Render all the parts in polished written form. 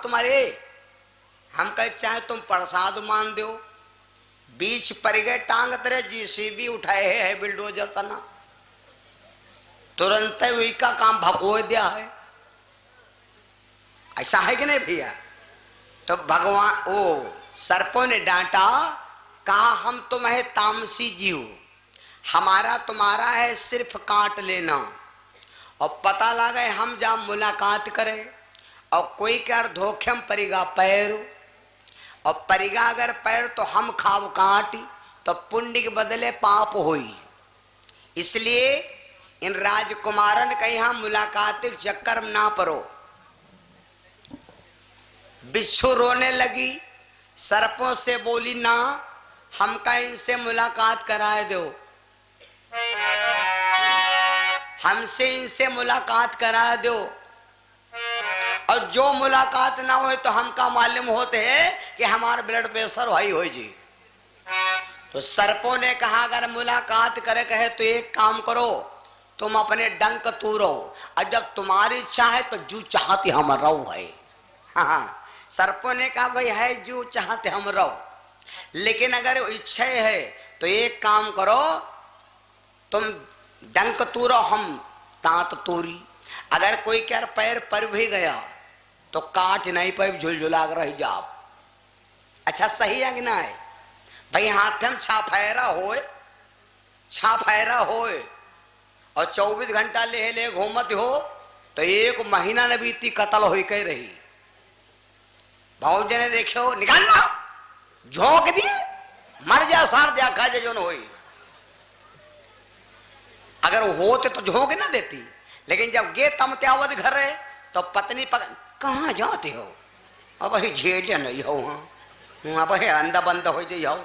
तुम्हारे? हम कहे चाहे तुम प्रसाद मान दो, बीच पर गए टांग तेरे जीसीबी उठाए है बिल्डोजर तना, तुरंत वही का काम भगो दिया है। ऐसा है कि नहीं भैया? तो भगवान ओ सर्पों ने डांटा, कहा हम तुम्हें तामसी जीव, हमारा तुम्हारा है सिर्फ काट लेना, और पता लगा हम जब मुलाकात करें और कोई कर धोखेम परिगा पैर, और परिगा अगर पैर तो हम खाव काट, तो पुण्य के बदले पाप होई। इसलिए इन राजकुमारन का यहाँ मुलाकात के चक्कर में ना पड़ो। बिच्छू रोने लगी, सर्पों से बोली ना, हमका इनसे मुलाकात कराए दो, हमसे इनसे मुलाकात करा दो, और जो मुलाकात ना हो तो हमका मालूम होते है कि हमारा ब्लड प्रेशर हाई हो जी। तो सर्पों ने कहा अगर मुलाकात करे कहे तो एक काम करो, तुम अपने डंक तूरो, और जब तुम्हारी इच्छा है तो जो चाहते हम रहो है। हाँ, सर्पों ने कहा भाई है जो चाहते हम रहो, लेकिन अगर इच्छा है तो एक काम करो, तुम डंक तूरो हम दांत तोरी, अगर कोई क्या पैर पर भी गया तो काट नहीं पाए, झुलझुला कर रह जाओ। अच्छा सही है कि ना है भाई? हाथ में छाफेरा होए, छाफेरा होए और 24 घंटा ले ले घूमत हो तो 1 महीना न बीती कतल हो कह रही। भाजी ने देखो निकालना, झोंक दिए, मर जा सार दिया खा जो न होई। अगर होते तो झोंक ना देती, लेकिन जब गे तमत्यावत घर है तो पत्नी कहाँ जाते हो? अब ही झेल नहीं हो, वहां पर अंधा बंद हो जाओ,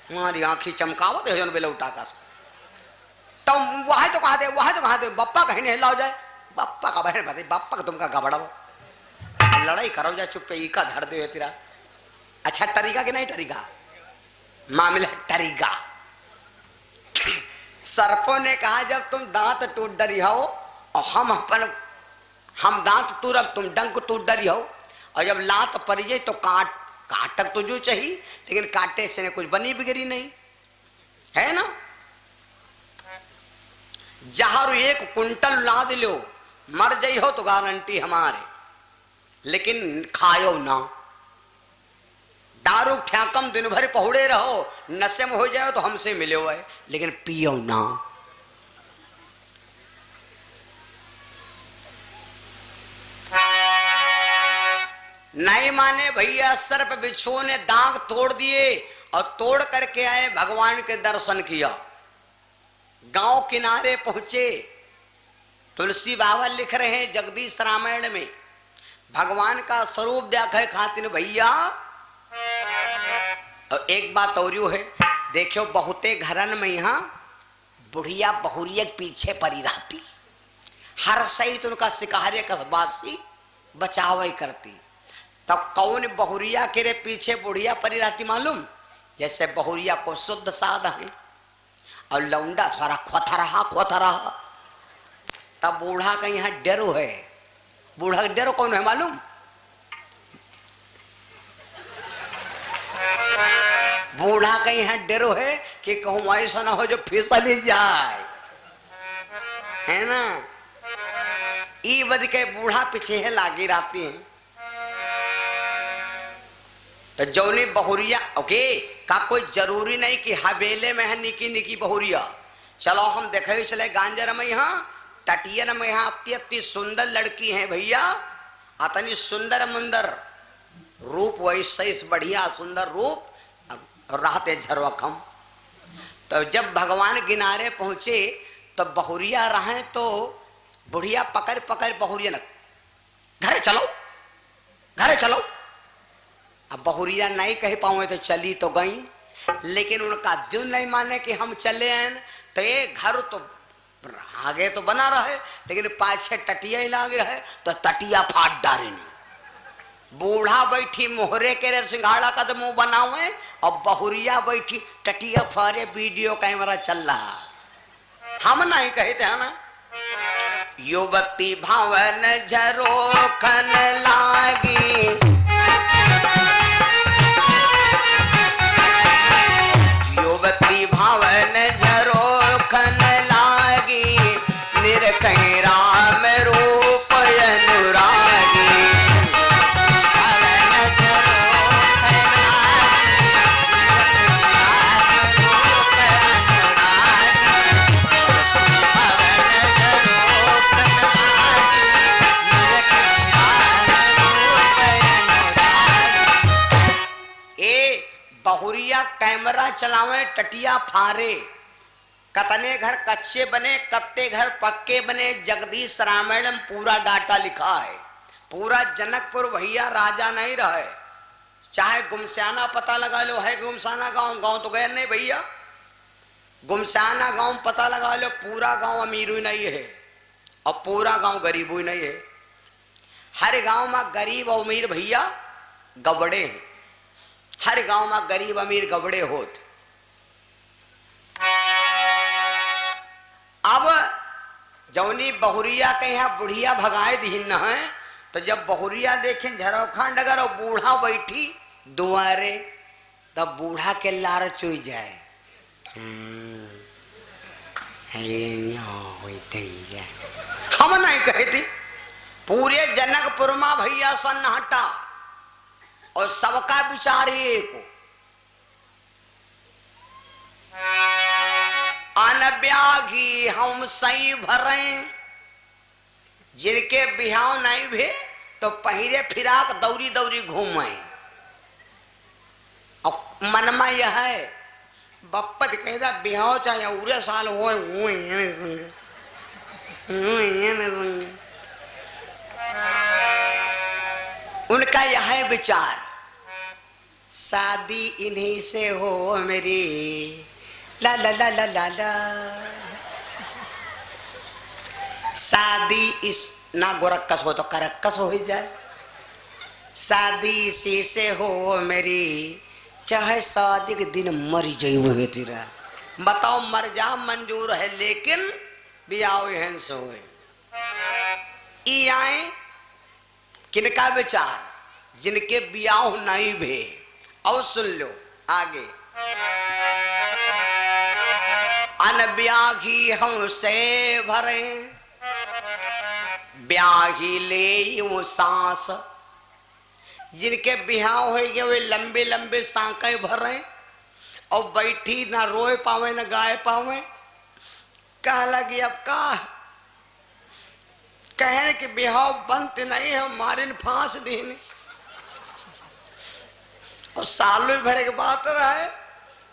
हमारी आंखी चमकावत है जो बेलौटा का। तो वह तो कहा दे, वह तो कहा दे, बप्पा कहीं नहीं हिलाओ जाए, बप्पा का बहन कहते बप्पा का तुमका गबड़ाओ, लड़ाई करो जाए चुप पे ईका धर दे तेरा। अच्छा तरीका कि नहीं तरीका? मामला तरीका। सर्पों ने कहा जब तुम दांत टूट डरी हो और हम दांत तूरक तुम डंक टूट डरी हो, और जब लात पड़ जाए तो काटक तो जो चाहिए, लेकिन काटे से ने कुछ बनी बिगड़ी नहीं है ना। जहर 1 कुंटल लाद लो, मर जाइ हो तो गारंटी हमारे, लेकिन खायो ना। दारू ठ्याकम दिन भर पहुड़े रहो, नशे में हो जाओ तो हमसे मिले हुए, लेकिन पियो ना। नहीं माने भैया, सर्प बिच्छू ने दाग तोड़ दिए और तोड़ करके आए, भगवान के दर्शन किया। गांव किनारे पहुंचे, तुलसी बाबा लिख रहे हैं जगदीश रामायण में, भगवान का स्वरूप देखे खातिर भैया। और एक बात और है, देखो बहुते घरन में यहाँ बुढ़िया बहुरिया पीछे पड़ी रहती, हर सही तो उनका शिकारे का बासी बचाव ही करती। तब कौन बहुरिया के रे पीछे बुढ़िया पड़ी रहती मालूम? जैसे बहुरिया को शुद्ध साध है और लौंडा थोड़ा खोथा रहा, तब बूढ़ा का यहाँ डरो है। बूढ़ा का डरो कौन है मालूम? बूढ़ा का यहाँ डरो है कि कहूं ऐसा ना हो जो फिसल जाए, है ना। ई बद के बूढ़ा पीछे है लागी रहती है। तो जौनी बहुरिया ओके का कोई जरूरी नहीं कि हवेले में है निकी निकी बहुरिया। चलो हम देखे चले गांजर में यहाँ तटियन में यहाँ अति सुंदर लड़की है भैया, अतनी सुंदर मुंदर रूप, वैसे बढ़िया सुंदर रूप रहते झरवखम। तो जब भगवान किनारे पहुंचे तो बहुरिया रहे तो बुढ़िया पकड़ पकड़ बहुरिया न घरे चलो घरे चलो। अब बहुरिया नहीं कह पाऊँ तो चली तो गई, लेकिन उनका दिल नहीं माने कि हम चले आए। तो ये घर तो आगे तो बना रहे, लेकिन पाछे टटिया ही लाग रहे तो टटिया फाट डाली। बूढ़ा बैठी मोहरे के रे सिंघाड़ा का तो मुंह बनावे और बहुरिया बैठी टटिया फारे, वीडियो कैमरा चल रहा। हम नहीं कहते है ना, युवती भवन झरोखन लागी बहुरिया कैमरा चलावे टटिया फारे, कतने घर कच्चे बने कत्ते घर पक्के बने, जगदीश रामायण में पूरा डाटा लिखा है। पूरा जनकपुर भैया राजा नहीं रहे, चाहे गुमसाना पता लगा लो, है गुमसाना गांव, गांव तो गए नहीं भैया, गुमसाना गांव पता लगा लो, पूरा गांव अमीर ही नहीं है और पूरा गांव गरीब ही नहीं है। हर गांव में गरीब और अमीर भैया गबड़े हैं, हर गांव में गरीब अमीर गबड़े होते। अब जौनी बहुरिया के यहाँ बुढ़िया भगाए दीन है, तो जब बहुरिया देखें झरोखा डगर और बूढ़ा बैठी दुआरे, तब बूढ़ा के लार चुई जाए, हम नहीं कहती। पूरे जनकपुर में भैया सन्नाटा और सबका विचार एक, अनब्यागी हम सही भरे, जिनके बिहाव नहीं भे तो पहिरे फिराक दौरी दौरी घूमे। और मनमा यह है बप्पत कहता बिहाव चाहे उरे साल हो उनका यह है विचार, शादी इन्हीं से हो मेरी, ला ला ला ला ला ला, शादी इस ना गोरक्कस हो तो करक्कस हो ही जाए, शादी इसी से हो मेरी, चाहे शादी के दिन मरी जाए तेरा। बताओ मर जा मंजूर है लेकिन बियाह है सो ई आए किनका विचार, जिनके बियाह नहीं भे। और सुन लो आगे, अनब्याही हम से भरे, ब्याही ले यूं सांस, जिनके बिहाव हो गए वे लंबे लंबे सांकें भरे और बैठी ना रोए पावे ना गाए पावे। कह लगी अब का कहने कि बिहाव बनते नहीं है, मारिन फांस दीन और सालों भरे के बात रहे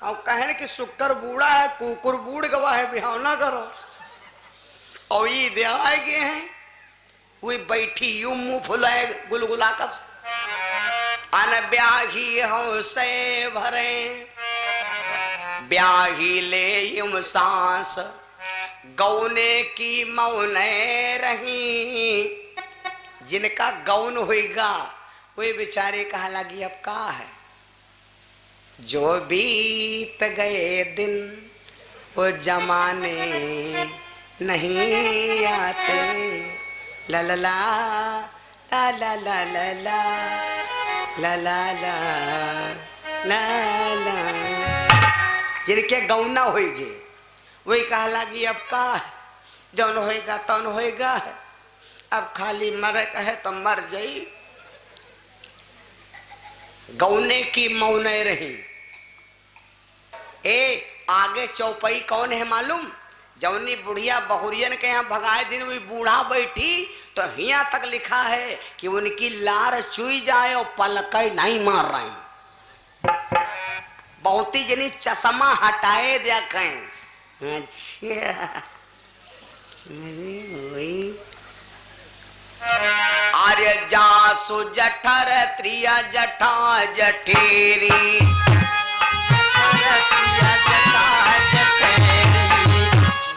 और कहने कि शुक्र बूढ़ा है कुकुर बूढ़ गवा है, बिहाव ना करो। और ये दे आए गए हैं, कोई बैठी यूं मुंह फुलाए गुलगुला कस, अनब्याही हो से भरे, ब्याही ले यूं सांस, गौने की मौने रही, जिनका गौन होगा वे बेचारे कहा लगी अब का है। जो बीत गए दिन वो जमाने नहीं आते, ला ला ला ला ला ला ला ला ला ला ला ला, जिनके गौना होएगे वही कहा लगी अब का है, जौन होएगा तौन होएगा, अब खाली मर कहे तो मर जाई, गौने की मौने रही। ए आगे चौपाई कौन है मालूम, जौनी बुढ़िया बहुरियन के यहाँ भगाए दिन हुई बूढ़ा बैठी तो हिया तक लिखा है कि उनकी लार चुई जाए और पलकई नहीं मार रही। बहुती जनी चश्मा हटाए दिया कहें, अच्छा आर्य जासु जठर त्रिया जठा जठेरी,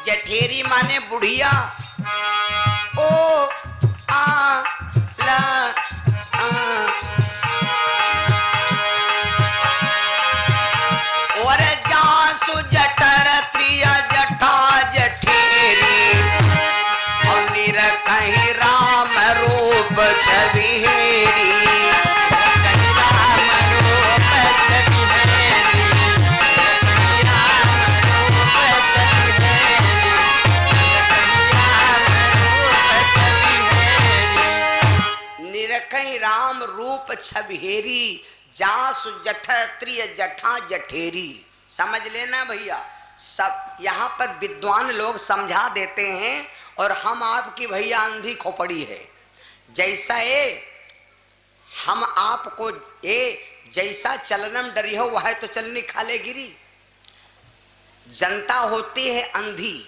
जठेरी माने बुढ़िया, ओ आ ला आ, और जासु जठर त्रिया जठा जठेरी, और निरखहि राम रूप छबिहेरी, राम रूप छबहेरी, जासु जठर त्रिय जठा जठेरी। समझ लेना भैया, सब यहाँ पर विद्वान लोग समझा देते हैं और हम आपकी भैया अंधी खोपड़ी है। जैसा ये हम आपको ये जैसा चलनम डरी हो वह तो चलनी खाले गिरी। जनता होती है अंधी,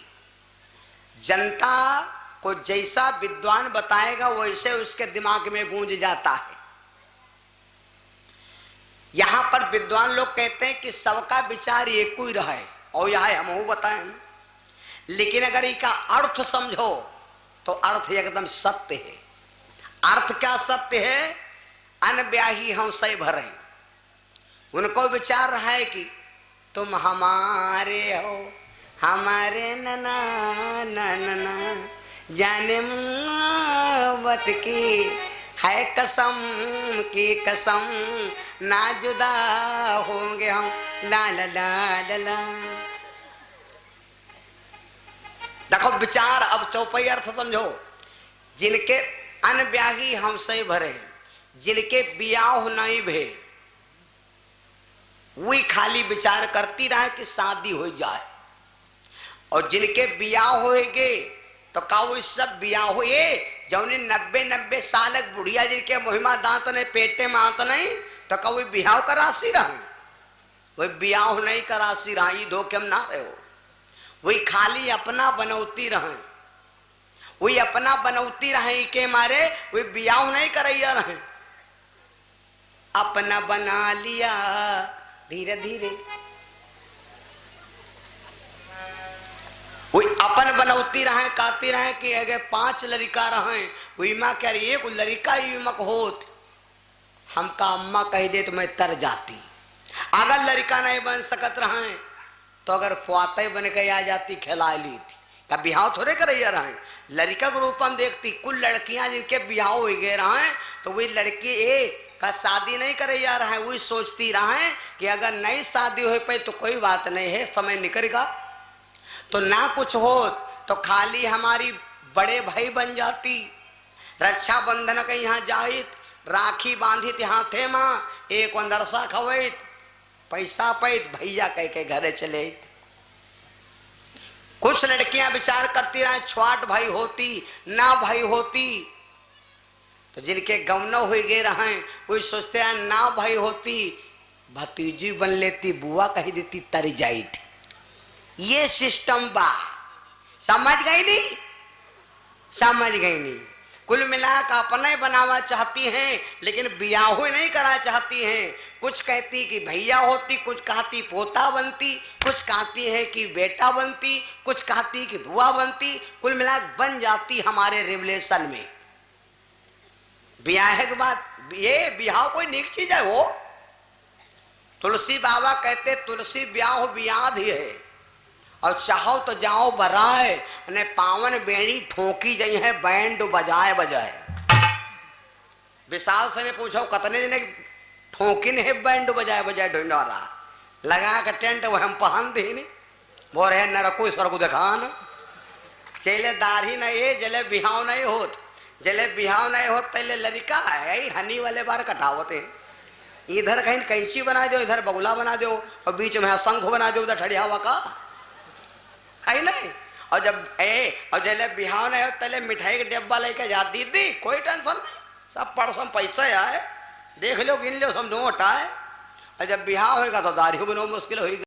जनता को जैसा विद्वान बताएगा वैसे उसके दिमाग में गूंज जाता है। यहां पर विद्वान लोग कहते हैं कि सबका विचार एक ही रहे, और यह हम बताएं, लेकिन अगर इसका अर्थ समझो तो अर्थ एकदम सत्य है। अर्थ क्या सत्य है? अनब्याही हम सही भरे, उनको विचार रहा है कि तुम हमारे हो, हमारे नना नना जाने मोहब्बत की है कसम की कसम, ना जुदा होंगे हम, ला ला ला ला ला। देखो विचार, अब चौपाई अर्थ समझो। जिनके अनब्याही हमसे भरे, जिनके बियाह नहीं भे, वही खाली विचार करती रहे कि शादी हो जाए, और जिनके बियाह होएगे तो का वो सब बियाह हुए जौनी 90 साल बुढ़िया जिनके मुहिमा दांत नहीं पेटे में आत नहीं, तो का वही बियाह का राशि रहे, वही बियाह नहीं का राशि रहा। धोखे में ना रहे, वही खाली अपना बनौती रहे, वही अपना बनौती रहे के मारे वही बियाह नहीं करैया रहे। अपना बना लिया धीरे धीरे, वही अपन बनौती रहे, कहती रहे कि अगर 5 लड़का रहे, वही माँ कह रही एक लड़का ही मक होत, हमका अम्मा कह दे तो मैं तर जाती। अगर लड़का नहीं बन सकत रहे तो अगर पुआते बन के आ जाती, खिला ली थी। का बिहाव थोड़े कर रहे, लड़का के रूप में देखती। कुल लड़कियां जिनके बिहाव हो गए रहे तो वही लड़की का शादी नहीं करे जा रहा है, वही सोचती रहे कि अगर नई शादी हो पाई तो कोई बात नहीं है, समय निकलेगा तो ना कुछ हो तो खाली हमारी बड़े भाई बन जाती। रक्षाबंधन के यहाँ जाइत, राखी बांधित हाथे माँ, एक अंदरसा खवैत, पैसा पैत भैया कह के घरे चले। कुछ लड़कियां विचार करती रहे छुआट भाई होती ना भाई होती, तो जिनके गवना हो गए रहे वही सोचते हैं ना भाई होती भतीजी बन लेती, बुआ कह देती तर जाई थी। ये सिस्टम बा, समझ गई नहीं? समझ गई नहीं? कुल मिलाकर अपना ही बनावा चाहती हैं, लेकिन बियाह नहीं करा चाहती हैं। कुछ कहती कि भैया होती, कुछ कहती पोता बनती, कुछ कहती है कि बेटा बनती, कुछ कहती कि बुआ बनती, कुल मिलाकर बन जाती हमारे रिवलेशन में। ब्याह के बाद ये ब्याह कोई नेक चीज है। वो तुलसी बाबा कहते तुलसी ब्याह ब्याद ही है, और चाहो तो जाओ बराए ने पावन बेड़ी ठोकी जई है बैंड बजाए बजाए। विशाल से ने पूछो कतने जने ठोकी ने बैंड बजाए बजाए ढोंडोरा लगा के टेंट वो हम पहन दी नहीं वो रहे न रखो ईश्वर को दिखान चले दाढ़ी नहीं है जले बिहाव नहीं होत, जले बिहाव नहीं होत तले लड़का है हनी वाले बार कटावते हैं। इधर कहीं कैंची बना दो, इधर बगुला बना दो, और बीच में शंख बना दो, उधर ठड़िया हुआ का है नहीं। और जब और जले बिहाव नहीं हो तले मिठाई के डिब्बा लेके जा दीदी, कोई टेंशन नहीं, सब परसों पैसा आए, देख लो गिन लो सब नोट आए। और जब बिहाव होगा तो दाढ़ी बनाओ मुश्किल होगी।